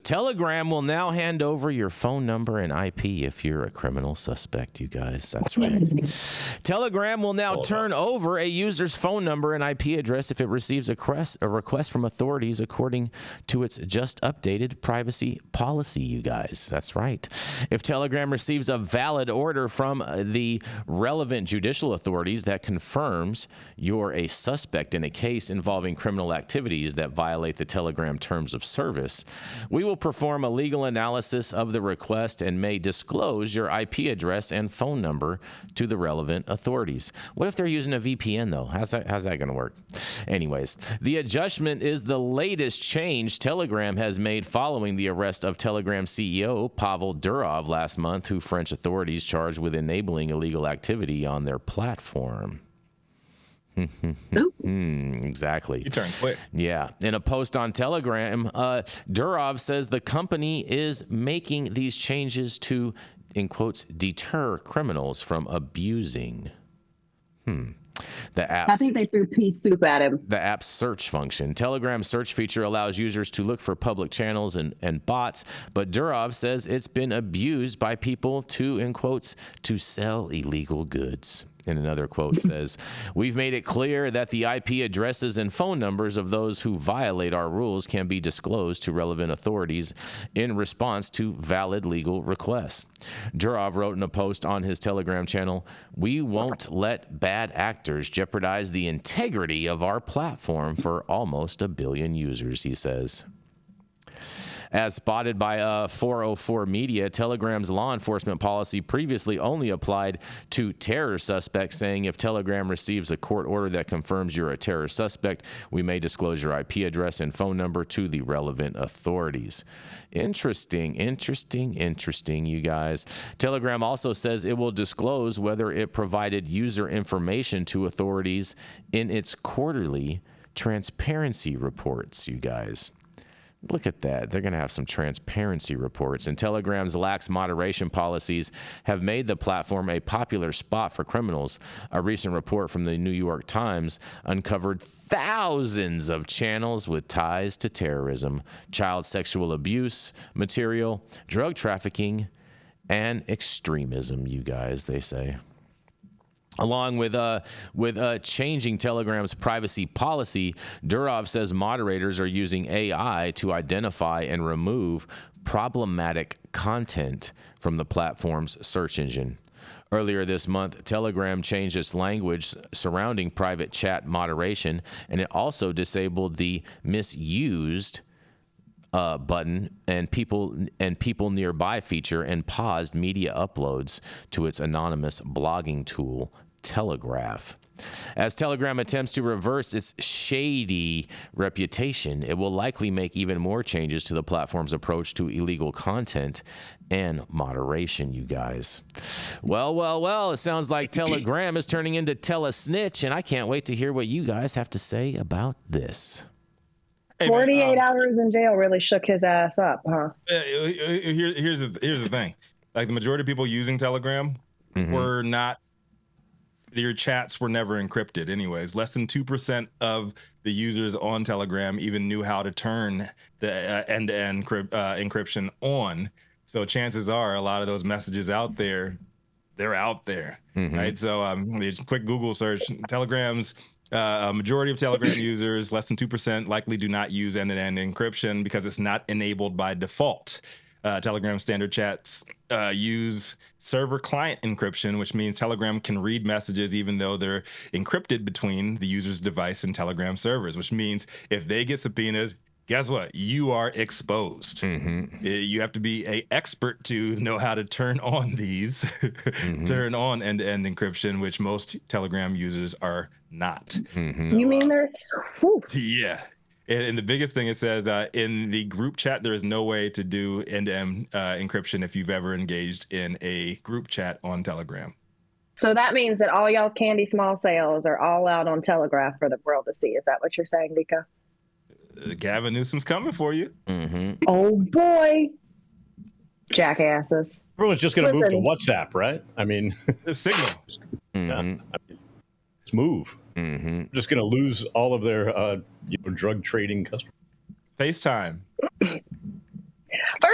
Telegram will now hand over your phone number and IP if you're a criminal suspect, you guys. That's right. Telegram will now turn over a user's phone number and IP address if it receives a request from authorities according to its just updated privacy policy, you guys. That's right. If Telegram receives a valid order from the relevant judicial authorities that confirms you're a suspect in a case involving criminal activities that violate the Telegram terms of service, we will perform a legal analysis of the request and may disclose your IP address and phone number to the relevant authorities. What if they're using a VPN, though? How's that going to work? Anyways, the adjustment is the latest change Telegram has made following the arrest of Telegram CEO Pavel Durov last month, who French authorities charged with enabling illegal activity on their platform. Exactly. You turn quick. Yeah. In a post on Telegram, Durov says the company is making these changes to, in quotes, deter criminals from abusing. I think they threw pea soup at him. The app's search function. Telegram's search feature allows users to look for public channels and bots, but Durov says it's been abused by people to, in quotes, to sell illegal goods. And another quote says, "We've made it clear that the IP addresses and phone numbers of those who violate our rules can be disclosed to relevant authorities in response to valid legal requests." Durov wrote in a post on his Telegram channel, "We won't let bad actors jeopardize the integrity of our platform for almost 1 billion users," he says. As spotted by 404 Media, Telegram's law enforcement policy previously only applied to terror suspects, saying if Telegram receives a court order that confirms you're a terror suspect, we may disclose your IP address and phone number to the relevant authorities. Interesting, you guys. Telegram also says it will disclose whether it provided user information to authorities in its quarterly transparency reports, you guys. Look at that. They're going to have some transparency reports. And Telegram's lax moderation policies have made the platform a popular spot for criminals. A recent report from the New York Times uncovered thousands of channels with ties to terrorism, child sexual abuse material, drug trafficking, and extremism, you guys, they say. Along with changing Telegram's privacy policy, Durov says moderators are using AI to identify and remove problematic content from the platform's search engine. Earlier this month, Telegram changed its language surrounding private chat moderation, and it also disabled the misused button and people nearby feature and paused media uploads to its anonymous blogging tool, Telegraph. As Telegram attempts to reverse its shady reputation, it will likely make even more changes to the platform's approach to illegal content and moderation, you guys. Well, it sounds like Telegram is turning into Telesnitch, and I can't wait to hear what you guys have to say about this. 48 hours in jail really shook his ass up, huh? Here's the thing. Like, the majority of people using Telegram were not, your chats were never encrypted anyways. Less than 2% of the users on Telegram even knew how to turn the end-to-end encryption on. So chances are a lot of those messages out there, they're out there, right? So quick Google search, Telegram's a majority of Telegram users, less than 2%, likely do not use end-to-end encryption because it's not enabled by default. Telegram standard chats use server client encryption, which means Telegram can read messages even though they're encrypted between the user's device and Telegram servers, which means if they get subpoenaed, guess what? You are exposed. You have to be an expert to know how to turn on these, turn on end-to-end encryption, which most Telegram users are not. You mean they're... Yeah. And the biggest thing it says, in the group chat, there is no way to do end-to-end encryption if you've ever engaged in a group chat on Telegram. So that means that all y'all's candy small sales are all out on Telegraph for the world to see. Is that what you're saying, Nico? Gavin Newsom's coming for you. Oh, boy. Jackasses. Everyone's just going to move to WhatsApp, right? I mean, the Signal. Let's move. Just going to lose all of their drug trading customers. FaceTime.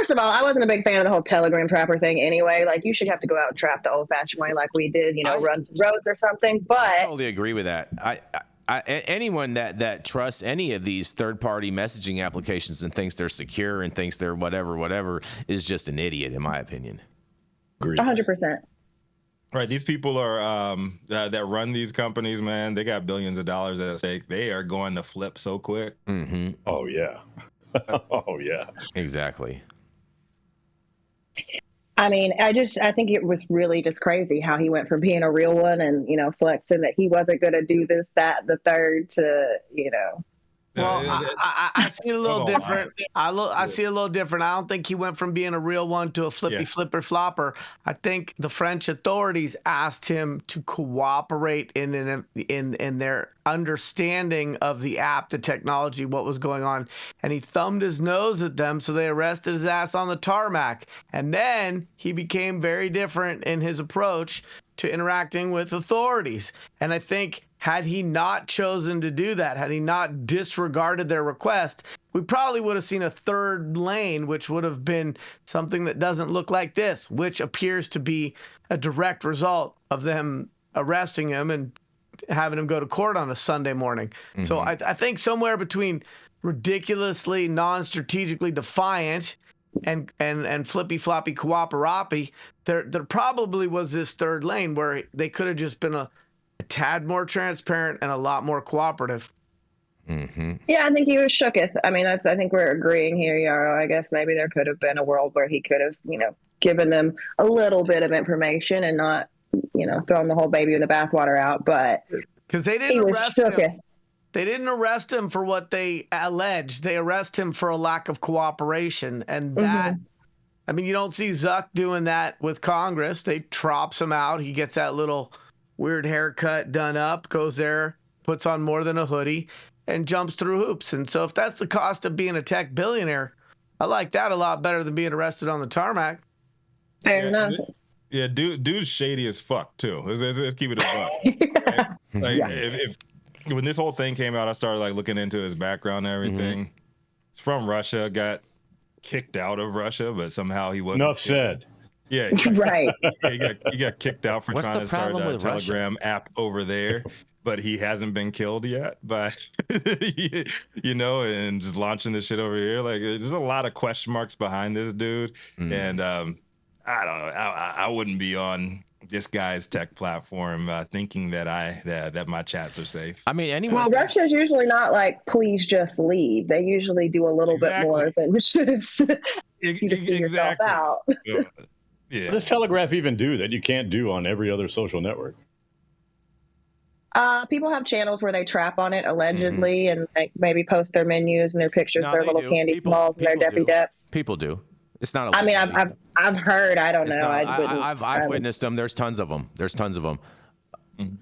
first of all, I wasn't a big fan of the whole Telegram trapper thing anyway. Like, you should have to go out and trap the old-fashioned way like we did, run some roads or something. But I totally agree with that. Anyone that trusts any of these third-party messaging applications and thinks they're secure and thinks they're whatever is just an idiot, in my opinion. Agreed. 100%. Right, these people are that run these companies, man. They got billions of dollars at stake. They are going to flip so quick. Mm-hmm. Oh yeah. Oh yeah. Exactly. I mean, I think it was really just crazy how he went from being a real one and, flexing that he wasn't going to do this, that, the third to, Well, I see it a little different. I see it a little different. I don't think he went from being a real one to a flipper flopper. I think the French authorities asked him to cooperate in their understanding of the app, the technology, what was going on, and he thumbed his nose at them, so they arrested his ass on the tarmac. And then he became very different in his approach to interacting with authorities. And I think had he not chosen to do that, had he not disregarded their request, we probably would have seen a third lane, which would have been something that doesn't look like this, which appears to be a direct result of them arresting him and having him go to court on a Sunday morning. Mm-hmm. So I think somewhere between ridiculously non-strategically defiant and flippy floppy cooperappy, there probably was this third lane where they could have just been a tad more transparent and a lot more cooperative. Mm-hmm. Yeah, I think he was shooketh. I mean, I think we're agreeing here, Yarrow. I guess maybe there could have been a world where he could have, given them a little bit of information and not, throwing the whole baby in the bathwater out. But because they didn't arrest him. They didn't arrest him for what they alleged. They arrest him for a lack of cooperation. And that, I mean, you don't see Zuck doing that with Congress. They trops him out. He gets that little weird haircut done up, goes there, puts on more than a hoodie, and jumps through hoops. And so if that's the cost of being a tech billionaire, I like that a lot better than being arrested on the tarmac. Fair enough. Yeah, dude's shady as fuck, too. Let's keep it a buck. Right? Like, if when this whole thing came out, I started looking into his background and everything. Mm-hmm. He's from Russia, got kicked out of Russia, but somehow he wasn't. Enough said. Yeah, right. He got kicked out for trying to start a Telegram app over there, but he hasn't been killed yet. But and just launching this shit over here, there's a lot of question marks behind this dude, and I don't know. I wouldn't be on this guy's tech platform thinking that my chats are safe. I mean, anyway. Well, Russia's usually not please just leave. They usually do a little bit more than should have. You just see yourself out. Yeah. What does Telegraph even do that you can't do on every other social network? People have channels where they trap on it allegedly, and maybe post their menus and their pictures, their little candy smalls, and their Deppy Deps. People do. It's not. I mean, I've heard. I don't know. I've witnessed them. There's tons of them. Mm-hmm.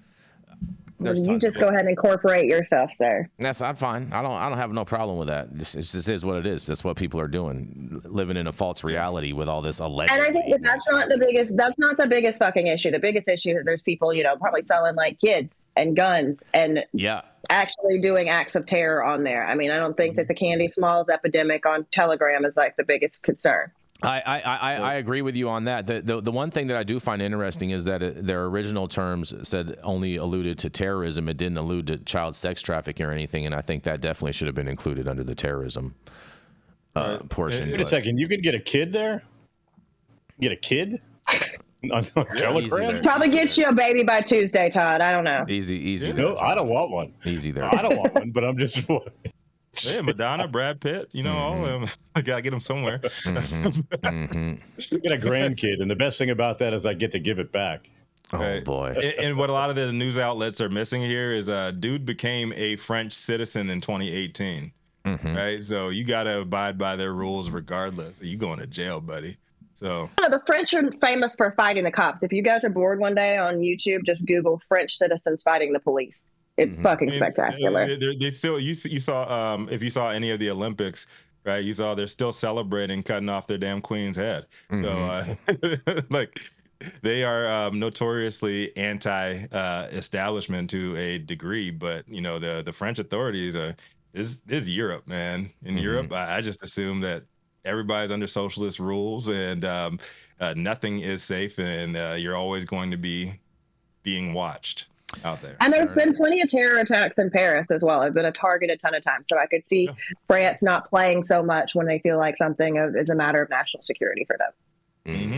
You just go ahead and incorporate yourself, sir. I'm fine. I don't have no problem with that. It just is what it is. That's what people are doing, living in a false reality with all this alleged. And I think that's not the biggest. That's not the biggest fucking issue. The biggest issue is there's people, probably selling kids and guns and actually doing acts of terror on there. I mean, I don't think that the candy smalls epidemic on Telegram is the biggest concern. I agree with you on that. The one thing that I do find interesting is that their original terms said only alluded to terrorism. It didn't allude to child sex trafficking or anything, and I think that definitely should have been included under the terrorism portion. Wait a second. You could get a kid there? Get a kid? On Telegram? Probably get you a baby by Tuesday, Todd. I don't know. Easy. Yeah. No, I don't want one. Easy there. I don't want one, but I'm just... Yeah, Madonna, Brad Pitt, all of them. I gotta get them somewhere. Get a grandkid, and the best thing about that is I get to give it back. Oh boy! And what a lot of the news outlets are missing here is dude became a French citizen in 2018, right? So you gotta abide by their rules regardless. You going to jail, buddy. So the French are famous for fighting the cops. If you guys are bored one day on YouTube, just Google French citizens fighting the police. It's fucking spectacular. They still, you saw, if you saw any of the Olympics, right? You saw they're still celebrating cutting off their damn queen's head. So, they are notoriously anti-establishment to a degree, but the French authorities is Europe, man. In Europe, I just assume that everybody's under socialist rules, and nothing is safe, and you're always going to be being watched out there. And there's been plenty of terror attacks in Paris as well. I've been a target a ton of times, so I could see France not playing so much when they feel like something is a matter of national security for them.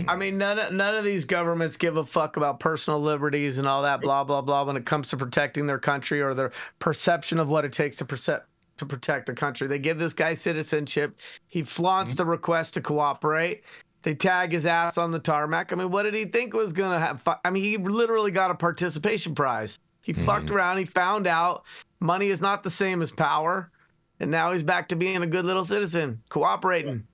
I mean, none of these governments give a fuck about personal liberties and all that blah blah blah when it comes to protecting their country or their perception of what it takes to protect the country. They give this guy citizenship. He flaunts the request to cooperate. They tag his ass on the tarmac. I mean, what did he think was gonna have? I mean, he literally got a participation prize. He fucked around. He found out money is not the same as power, and now he's back to being a good little citizen, cooperating.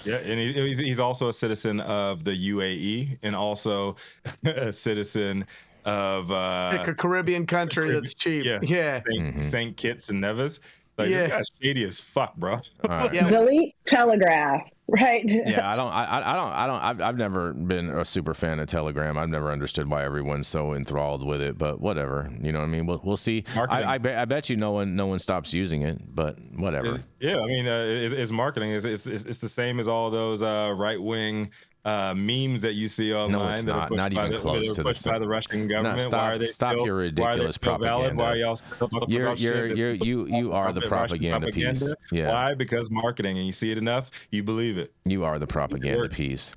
Yeah, and he's also a citizen of the UAE and also a citizen of like a Caribbean country that's cheap. Yeah. St. Kitts and Nevis. Like this guy's shady as fuck, bro. Delete Telegraph, right? Yeah, I've never been a super fan of Telegram. I've never understood why everyone's so enthralled with it, but whatever. You know what I mean? We'll see. I bet you no one stops using it, but whatever. I mean, it's marketing. It's the same as all those right wing memes that you see online. No, it's not. Not even close to this. By the Russian government. Stop your ridiculous propaganda. Why are y'all still talking about shit? You are the propaganda piece. Yeah. Why? Because marketing, and you see it enough, you believe it. You are the propaganda piece.